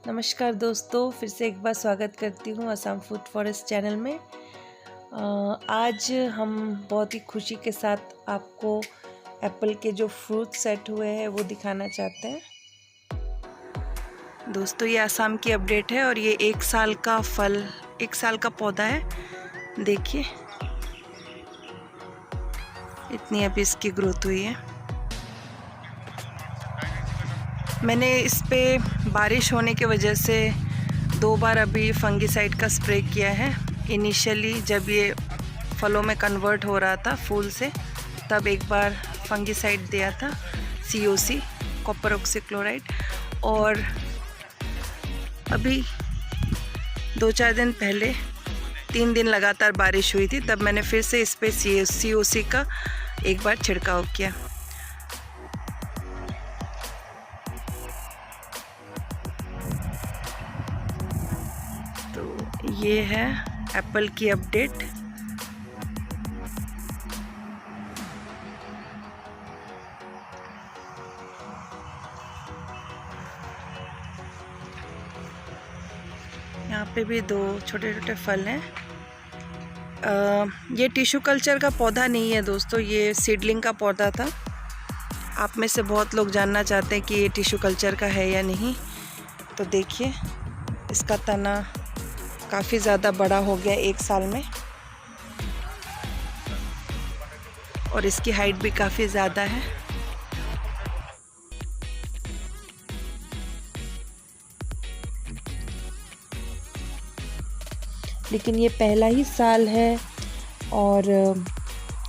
नमस्कार दोस्तों, फिर से एक बार स्वागत करती हूँ असम फूड फॉरेस्ट चैनल में। आज हम बहुत ही खुशी के साथ आपको एप्पल के जो फ्रूट सेट हुए हैं वो दिखाना चाहते हैं। दोस्तों, ये असम की अपडेट है और ये 1 साल का फल, 1 साल का पौधा है। देखिए इतनी अभी इसकी ग्रोथ हुई है। मैंने इस पे बारिश होने की वजह से 2 बार अभी फंगीसाइड का स्प्रे किया है। इनिशियली जब ये फलों में कन्वर्ट हो रहा था फूल से, तब एक बार फंगीसाइड दिया था, COC कॉपर ऑक्सीक्लोराइड। और अभी 2-4 दिन पहले 3 दिन लगातार बारिश हुई थी, तब मैंने फिर से इस पे COC का एक बार छिड़काव किया। तो ये है एप्पल की अपडेट। यहाँ पे भी 2 छोटे छोटे फल हैं। ये टिश्यू कल्चर का पौधा नहीं है दोस्तों, ये सीडलिंग का पौधा था। आप में से बहुत लोग जानना चाहते हैं कि ये टिश्यू कल्चर का है या नहीं। तो देखिए इसका तना काफ़ी ज़्यादा बड़ा हो गया 1 साल में, और इसकी हाइट भी काफ़ी ज़्यादा है। लेकिन ये पहला ही साल है और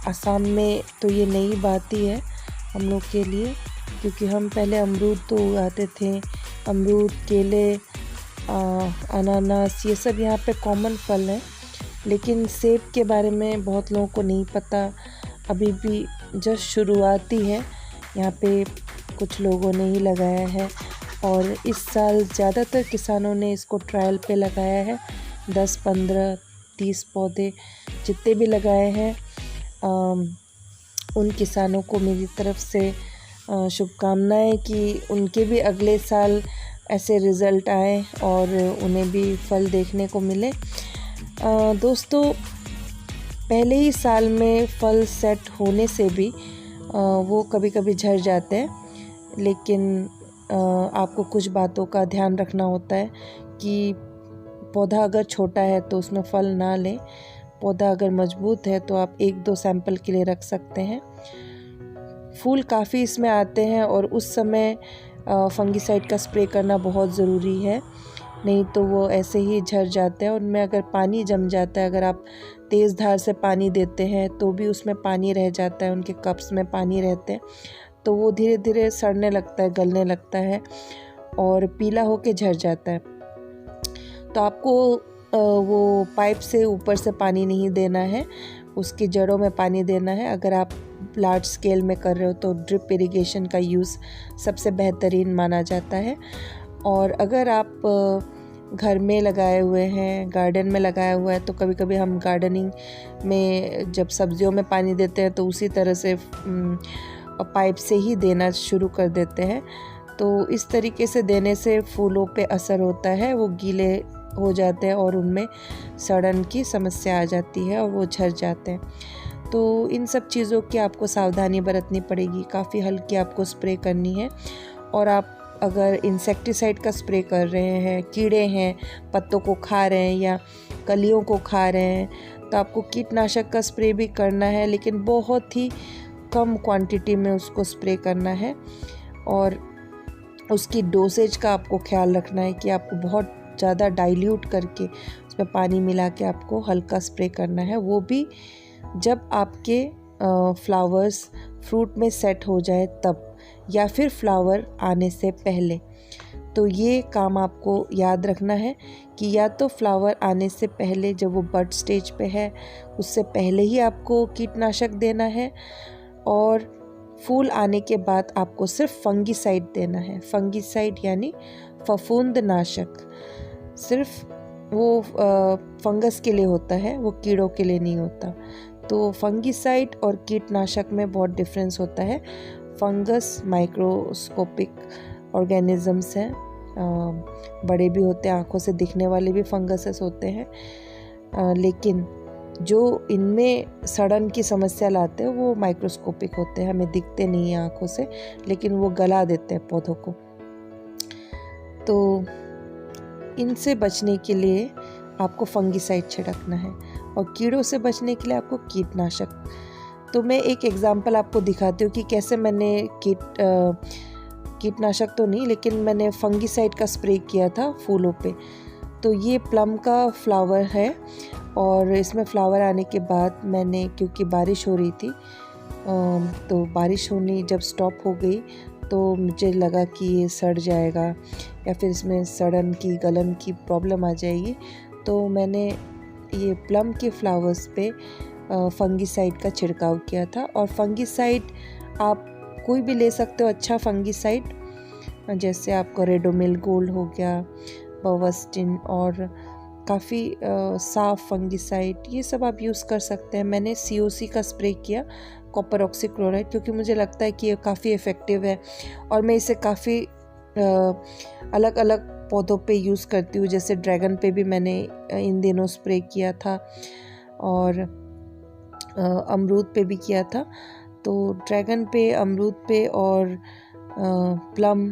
असम में तो ये नई बात ही है हम लोग के लिए, क्योंकि हम पहले अमरूद तो उगाते थे। अमरूद, केले, अनानास, ये सब यहाँ पे कॉमन फल हैं। लेकिन सेब के बारे में बहुत लोगों को नहीं पता, अभी भी जस्ट शुरुआती है। यहाँ पे कुछ लोगों ने ही लगाया है और इस साल ज़्यादातर किसानों ने इसको ट्रायल पे लगाया है। 10, 15, 30 पौधे जितने भी लगाए हैं, उन किसानों को मेरी तरफ से शुभकामनाएं कि उनके भी अगले साल ऐसे रिज़ल्ट आए और उन्हें भी फल देखने को मिले। दोस्तों, पहले ही साल में फल सेट होने से भी वो कभी कभी झड़ जाते हैं। लेकिन आपको कुछ बातों का ध्यान रखना होता है कि पौधा अगर छोटा है तो उसमें फल ना लें। पौधा अगर मजबूत है तो आप 1-2 सैंपल के लिए रख सकते हैं। फूल काफ़ी इसमें आते हैं और उस समय फंगीसाइड का स्प्रे करना बहुत ज़रूरी है, नहीं तो वो ऐसे ही झड़ जाते हैं। उनमें अगर पानी जम जाता है, अगर आप तेज़ धार से पानी देते हैं तो भी उसमें पानी रह जाता है, उनके कप्स में पानी रहते हैं, तो वो धीरे धीरे सड़ने लगता है, गलने लगता है और पीला होके झड़ जाता है। तो आपको वो पाइप से ऊपर से पानी नहीं देना है, उसकी जड़ों में पानी देना है। अगर आप लार्ज स्केल में कर रहे हो तो ड्रिप इरिगेशन का यूज़ सबसे बेहतरीन माना जाता है। और अगर आप घर में लगाए हुए हैं, गार्डन में लगाया हुआ है, तो कभी कभी हम गार्डनिंग में जब सब्जियों में पानी देते हैं तो उसी तरह से पाइप से ही देना शुरू कर देते हैं। तो इस तरीके से देने से फूलों पे असर होता है, वो गीले हो जाते हैं और उनमें सड़न की समस्या आ जाती है और वो झड़ जाते हैं। तो इन सब चीज़ों की आपको सावधानी बरतनी पड़ेगी, काफ़ी हल्की आपको स्प्रे करनी है। और आप अगर इंसेक्टिसाइड का स्प्रे कर रहे हैं, कीड़े हैं पत्तों को खा रहे हैं या कलियों को खा रहे हैं, तो आपको कीटनाशक का स्प्रे भी करना है, लेकिन बहुत ही कम क्वांटिटी में उसको स्प्रे करना है। और उसकी डोसेज का आपको ख्याल रखना है कि आपको बहुत ज़्यादा डाइल्यूट करके उसमें पानी मिला के आपको हल्का स्प्रे करना है, वो भी जब आपके फ्लावर्स फ्रूट में सेट हो जाए तब, या फिर फ्लावर आने से पहले। तो ये काम आपको याद रखना है कि या तो फ्लावर आने से पहले, जब वो बड स्टेज पे है, उससे पहले ही आपको कीटनाशक देना है, और फूल आने के बाद आपको सिर्फ फंगीसाइड देना है। फंगीसाइड यानी फफूंदनाशक, सिर्फ वो फंगस के लिए होता है, वो कीड़ों के लिए नहीं होता। तो फंगीसाइड और कीटनाशक में बहुत डिफरेंस होता है। फंगस माइक्रोस्कोपिक ऑर्गेनिजम्स हैं, बड़े भी होते हैं, आँखों से दिखने वाले भी फंगसेस होते हैं, लेकिन जो इनमें सड़न की समस्या लाते हैं वो माइक्रोस्कोपिक होते हैं, हमें दिखते नहीं हैं आँखों से, लेकिन वो गला देते हैं पौधों को। तो इनसे बचने के लिए आपको फंगिसाइड छिड़कना है और कीड़ों से बचने के लिए आपको कीटनाशक। तो मैं एक एग्जांपल आपको दिखाती हूँ कि कैसे मैंने कीटनाशक तो नहीं, लेकिन मैंने फंगिसाइड का स्प्रे किया था फूलों पे। तो ये प्लम का फ्लावर है और इसमें फ्लावर आने के बाद मैंने, क्योंकि बारिश हो रही थी, तो बारिश होनी जब स्टॉप हो गई तो मुझे लगा कि ये सड़ जाएगा या फिर इसमें सड़न की, गलन की प्रॉब्लम आ जाएगी। तो मैंने ये प्लम के फ्लावर्स पे फंगिसाइड का छिड़काव किया था। और फंगिसाइड आप कोई भी ले सकते हो, अच्छा फंगिसाइड, जैसे आपका रेडोमिल गोल्ड हो गया, बवस्टिन और काफ़ी साफ फंगिसाइड, ये सब आप यूज़ कर सकते हैं। मैंने COC का स्प्रे किया, कॉपर ऑक्सीक्लोराइड, क्योंकि मुझे लगता है कि ये काफ़ी इफ़ेक्टिव है और मैं इसे काफ़ी अलग अलग पौधों पे यूज़ करती हूँ। जैसे ड्रैगन पे भी मैंने इन दिनों स्प्रे किया था और अमरूद पे भी किया था। तो ड्रैगन पे, अमरूद पे और प्लम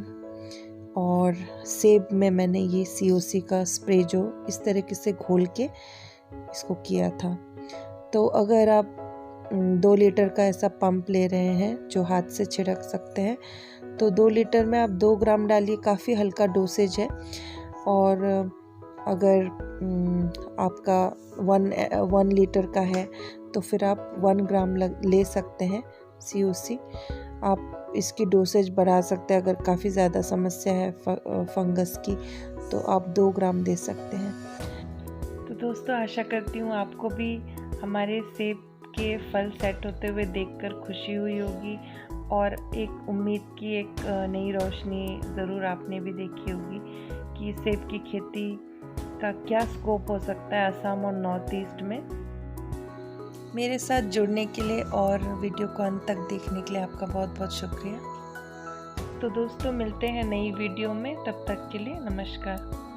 और सेब में मैंने ये COC का स्प्रे जो इस तरीके से घोल के इसको किया था। तो अगर आप 2 लीटर का ऐसा पंप ले रहे हैं जो हाथ से छिड़क सकते हैं, तो 2 लीटर में आप 2 ग्राम डालिए, काफ़ी हल्का डोसेज है। और अगर आपका 1 लीटर का है तो फिर आप 1 ग्राम ले सकते हैं COC। आप इसकी डोसेज बढ़ा सकते हैं, अगर काफ़ी ज़्यादा समस्या है फंगस की तो आप 2 ग्राम दे सकते हैं। तो दोस्तों, आशा करती हूँ आपको भी हमारे सेब के फल सेट होते हुए देखकर खुशी हुई होगी और एक उम्मीद की एक नई रोशनी ज़रूर आपने भी देखी होगी कि सेब की खेती का क्या स्कोप हो सकता है असम और नॉर्थ ईस्ट में। मेरे साथ जुड़ने के लिए और वीडियो को अंत तक देखने के लिए आपका बहुत बहुत शुक्रिया। तो दोस्तों, मिलते हैं नई वीडियो में, तब तक के लिए नमस्कार।